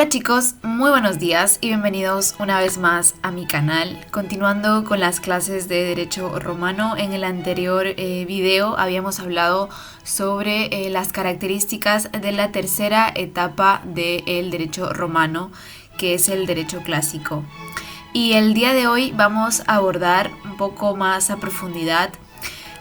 Hola chicos, muy buenos días y bienvenidos una vez más a mi canal. Continuando con las clases de Derecho Romano, en el anterior video habíamos hablado sobre las características de la tercera etapa del Derecho Romano, que es el Derecho Clásico. Y el día de hoy vamos a abordar un poco más a profundidad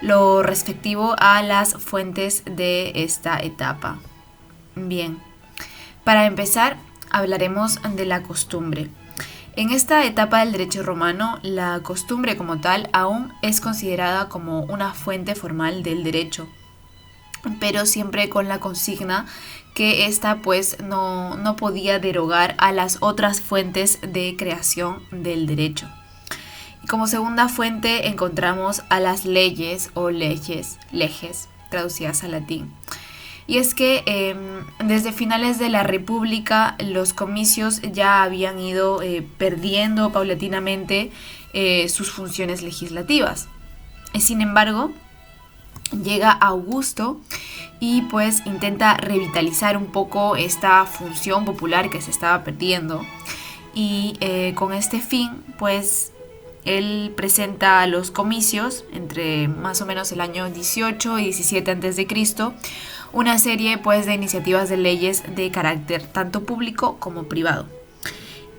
lo respectivo a las fuentes de esta etapa. Bien, para empezar, hablaremos de la costumbre. En esta etapa del derecho romano, la costumbre como tal aún es considerada como una fuente formal del derecho, pero siempre con la consigna que esta pues no podía derogar a las otras fuentes de creación del derecho. Y como segunda fuente encontramos a las leyes o leges, traducidas al latín. Y es que desde finales de la República los comicios ya habían ido perdiendo paulatinamente sus funciones legislativas. Sin embargo, llega Augusto y pues intenta revitalizar un poco esta función popular que se estaba perdiendo. Y con este fin, pues él presenta los comicios entre más o menos el año 18 y 17 a.C., una serie pues de iniciativas de leyes de carácter tanto público como privado.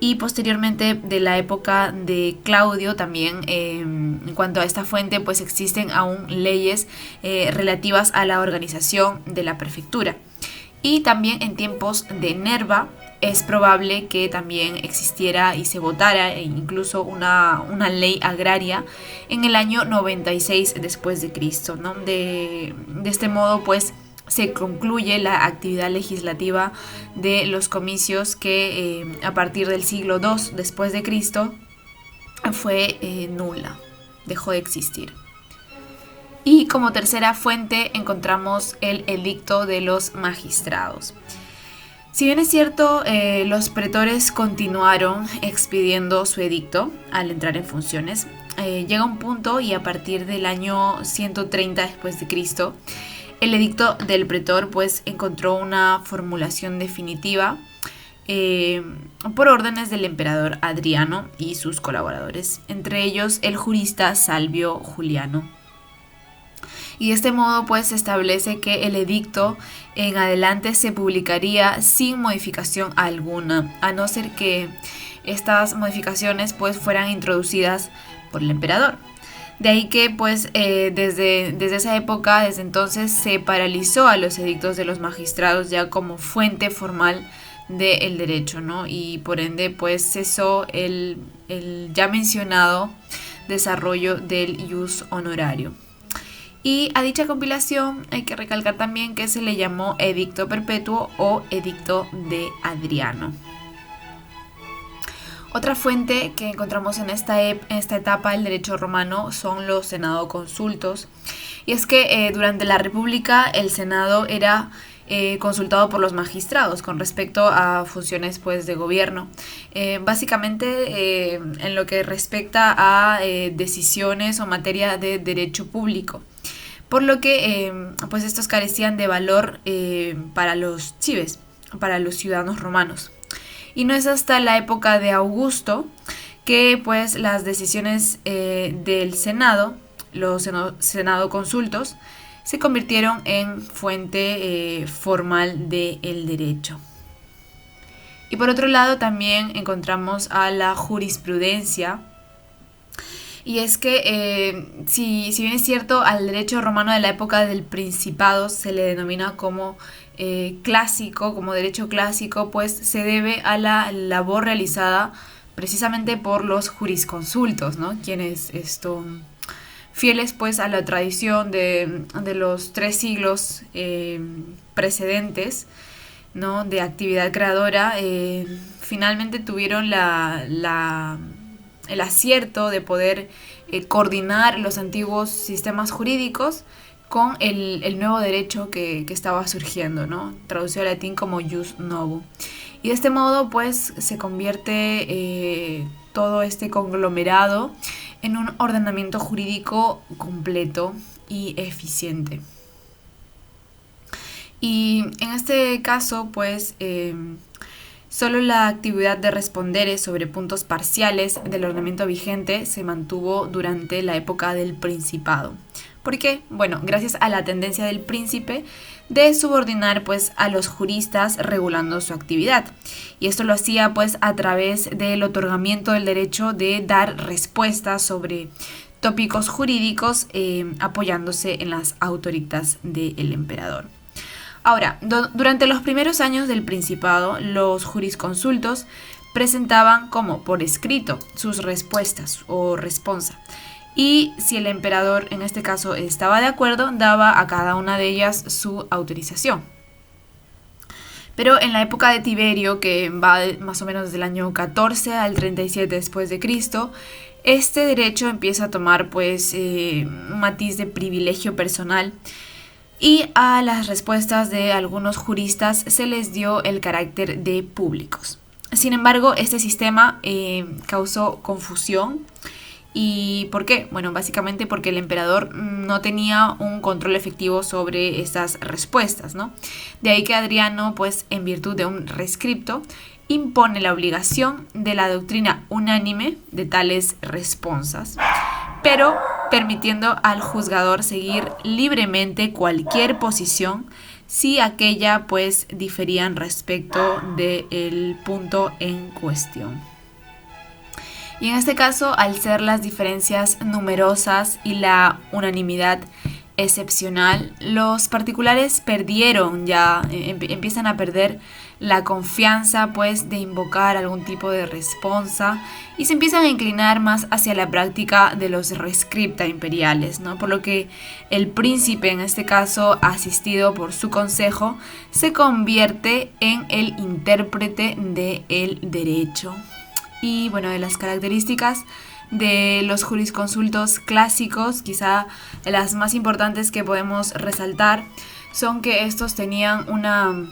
Y posteriormente de la época de Claudio también en cuanto a esta fuente pues existen aún leyes relativas a la organización de la prefectura. Y también en tiempos de Nerva es probable que también existiera y se votara incluso una ley agraria en el año 96 después de Cristo, ¿no? De este modo pues se concluye la actividad legislativa de los comicios que a partir del siglo II después de Cristo fue nula, dejó de existir. Y como tercera fuente encontramos el edicto de los magistrados. Si bien es cierto, los pretores continuaron expidiendo su edicto al entrar en funciones, llega un punto y a partir del año 130 después de Cristo, el edicto del pretor pues encontró una formulación definitiva por órdenes del emperador Adriano y sus colaboradores, entre ellos el jurista Salvio Juliano. Y de este modo pues se establece que el edicto en adelante se publicaría sin modificación alguna, a no ser que estas modificaciones pues fueran introducidas por el emperador. De ahí que pues desde esa época, desde entonces, se paralizó a los edictos de los magistrados ya como fuente formal del derecho, ¿no? Y por ende pues cesó el ya mencionado desarrollo del ius honorario. Y a dicha compilación hay que recalcar también que se le llamó edicto perpetuo o edicto de Adriano. Otra fuente que encontramos en esta etapa del derecho romano son los senadoconsultos. Y es que durante la República el Senado era consultado por los magistrados con respecto a funciones pues, de gobierno. Básicamente en lo que respecta a decisiones o materia de derecho público. Por lo que pues estos carecían de valor para los cives, para los ciudadanos romanos. Y no es hasta la época de Augusto que pues las decisiones del Senado, los senadoconsultos, se convirtieron en fuente formal del derecho. Y por otro lado también encontramos a la jurisprudencia. Y es que si bien es cierto, al derecho romano de la época del Principado se le denomina como clásico, como derecho clásico, pues se debe a la labor realizada precisamente por los jurisconsultos, ¿no? Quienes fieles pues a la tradición de los 3 siglos precedentes, ¿no? De actividad creadora, finalmente tuvieron el acierto de poder coordinar los antiguos sistemas jurídicos con el nuevo derecho que estaba surgiendo, ¿no? Traducido al latín como jus novo. Y de este modo, pues, se convierte todo este conglomerado en un ordenamiento jurídico completo y eficiente. Y en este caso, pues, Solo la actividad de respondere sobre puntos parciales del ordenamiento vigente se mantuvo durante la época del Principado. ¿Por qué? Bueno, gracias a la tendencia del príncipe de subordinar pues a los juristas regulando su actividad. Y esto lo hacía pues a través del otorgamiento del derecho de dar respuestas sobre tópicos jurídicos apoyándose en las autoritas del emperador. Ahora, durante los primeros años del Principado, los jurisconsultos presentaban como por escrito sus respuestas o responsa. Y si el emperador en este caso estaba de acuerdo, daba a cada una de ellas su autorización. Pero en la época de Tiberio, que va más o menos desde el año 14 al 37 después de Cristo, este derecho empieza a tomar pues un matiz de privilegio personal, y a las respuestas de algunos juristas se les dio el carácter de públicos. Sin embargo, este sistema causó confusión. ¿Y por qué? Bueno, básicamente porque el emperador no tenía un control efectivo sobre estas respuestas, ¿no? De ahí que Adriano, pues en virtud de un rescripto, impone la obligación de la doctrina unánime de tales responsas, pero permitiendo al juzgador seguir libremente cualquier posición si aquella pues diferían respecto del punto en cuestión. Y en este caso, al ser las diferencias numerosas y la unanimidad excepcional, los particulares perdieron ya, empiezan a perder la confianza pues de invocar algún tipo de responsa y se empiezan a inclinar más hacia la práctica de los rescripta imperiales, ¿no? Por lo que el príncipe, en este caso asistido por su consejo, se convierte en el intérprete del derecho. Y bueno, de las características de los jurisconsultos clásicos, quizá las más importantes que podemos resaltar son que estos tenían una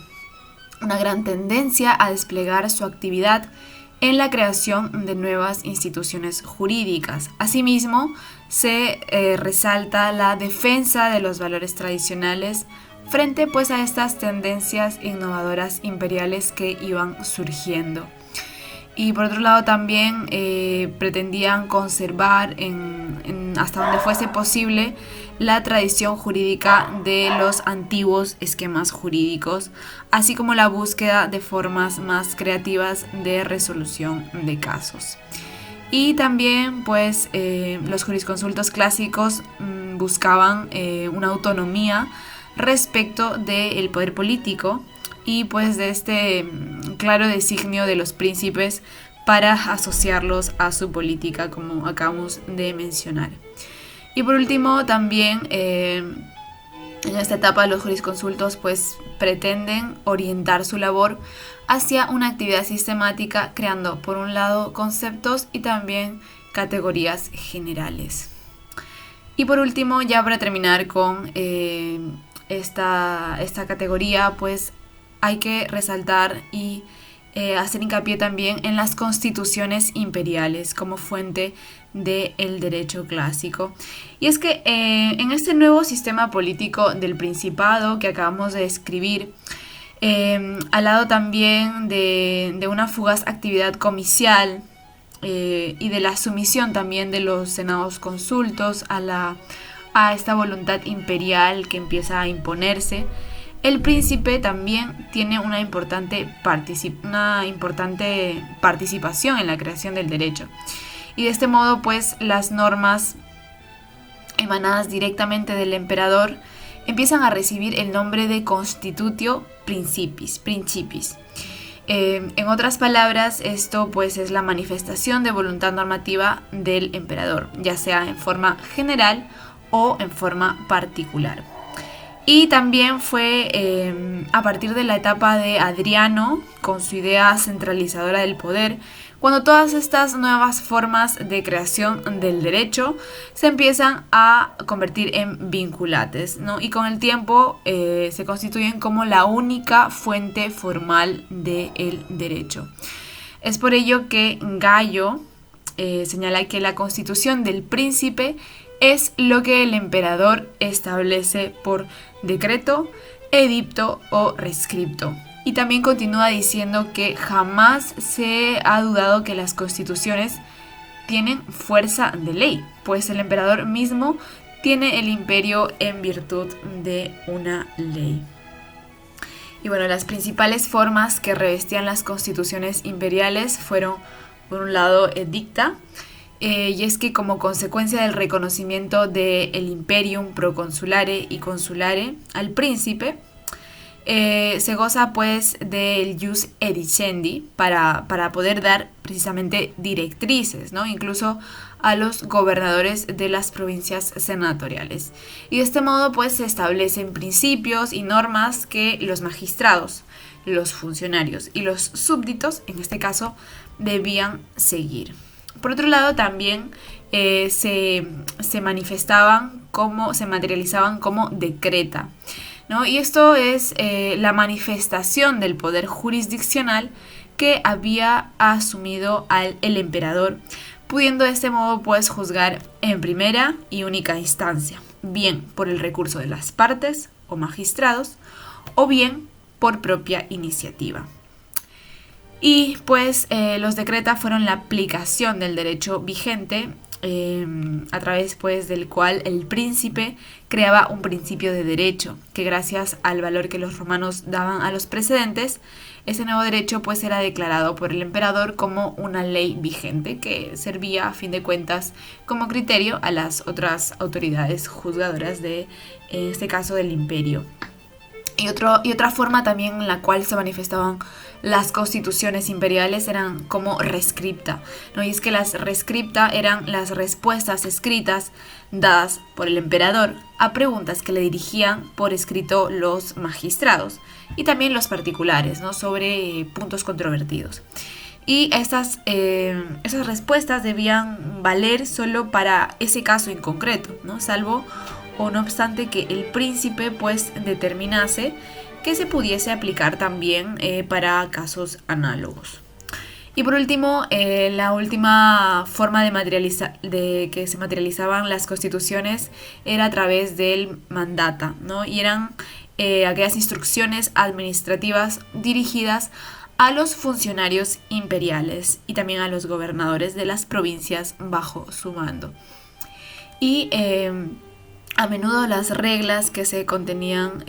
gran tendencia a desplegar su actividad en la creación de nuevas instituciones jurídicas. Asimismo, se resalta la defensa de los valores tradicionales frente pues a estas tendencias innovadoras imperiales que iban surgiendo. Y por otro lado también pretendían conservar hasta donde fuese posible la tradición jurídica de los antiguos esquemas jurídicos, así como la búsqueda de formas más creativas de resolución de casos. Y también pues los jurisconsultos clásicos buscaban una autonomía respecto del poder político y pues de este claro designio de los príncipes para asociarlos a su política, como acabamos de mencionar. Y por último, también en esta etapa los jurisconsultos pues pretenden orientar su labor hacia una actividad sistemática, creando por un lado conceptos y también categorías generales. Y por último, ya para terminar con esta categoría, pues hay que resaltar y hacer hincapié también en las constituciones imperiales como fuente del derecho clásico. Y es que en este nuevo sistema político del Principado que acabamos de describir, al lado también de una fugaz actividad comicial y de la sumisión también de los senados consultos a esta voluntad imperial que empieza a imponerse, el príncipe también tiene una importante participación en la creación del derecho. Y de este modo, pues, las normas emanadas directamente del emperador empiezan a recibir el nombre de Constitutio Principis. En otras palabras, esto pues es la manifestación de voluntad normativa del emperador, ya sea en forma general o en forma particular. Y también fue a partir de la etapa de Adriano, con su idea centralizadora del poder, cuando todas estas nuevas formas de creación del derecho se empiezan a convertir en vinculates, ¿no? Y con el tiempo se constituyen como la única fuente formal del derecho. Es por ello que Gallo señala que la constitución del príncipe es lo que el emperador establece por decreto, edicto o rescripto. Y también continúa diciendo que jamás se ha dudado que las constituciones tienen fuerza de ley, pues el emperador mismo tiene el imperio en virtud de una ley. Y bueno, las principales formas que revestían las constituciones imperiales fueron, por un lado, edicta, y es que como consecuencia del reconocimiento del imperium proconsulare y consulare al príncipe, se goza pues del jus edicendi para poder dar precisamente directrices, ¿no? Incluso a los gobernadores de las provincias senatoriales. Y de este modo pues se establecen principios y normas que los magistrados, los funcionarios y los súbditos, en este caso, debían seguir. Por otro lado, también se materializaban como decreta, ¿no? Y esto es la manifestación del poder jurisdiccional que había asumido el emperador, pudiendo de este modo pues juzgar en primera y única instancia, bien por el recurso de las partes o magistrados, o bien por propia iniciativa. Y pues los decreta fueron la aplicación del derecho vigente, a través pues del cual el príncipe creaba un principio de derecho que, gracias al valor que los romanos daban a los precedentes, ese nuevo derecho pues era declarado por el emperador como una ley vigente que servía a fin de cuentas como criterio a las otras autoridades juzgadoras en este caso del imperio. Y otra forma también en la cual se manifestaban las constituciones imperiales eran como rescripta, ¿no? Y es que las rescripta eran las respuestas escritas dadas por el emperador a preguntas que le dirigían por escrito los magistrados y también los particulares, ¿no? Sobre puntos controvertidos. Y esas respuestas debían valer solo para ese caso en concreto, ¿no? Salvo o no obstante que el príncipe pues determinase que se pudiese aplicar también para casos análogos. Y por último, la última forma de que se materializaban las constituciones era a través del mandata, ¿no? Y eran aquellas instrucciones administrativas dirigidas a los funcionarios imperiales y también a los gobernadores de las provincias bajo su mando. Y a menudo las reglas que se contenían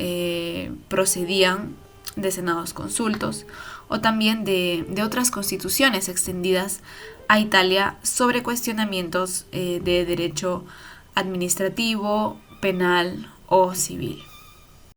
procedían de senados consultos o también de otras constituciones extendidas a Italia sobre cuestionamientos de derecho administrativo, penal o civil.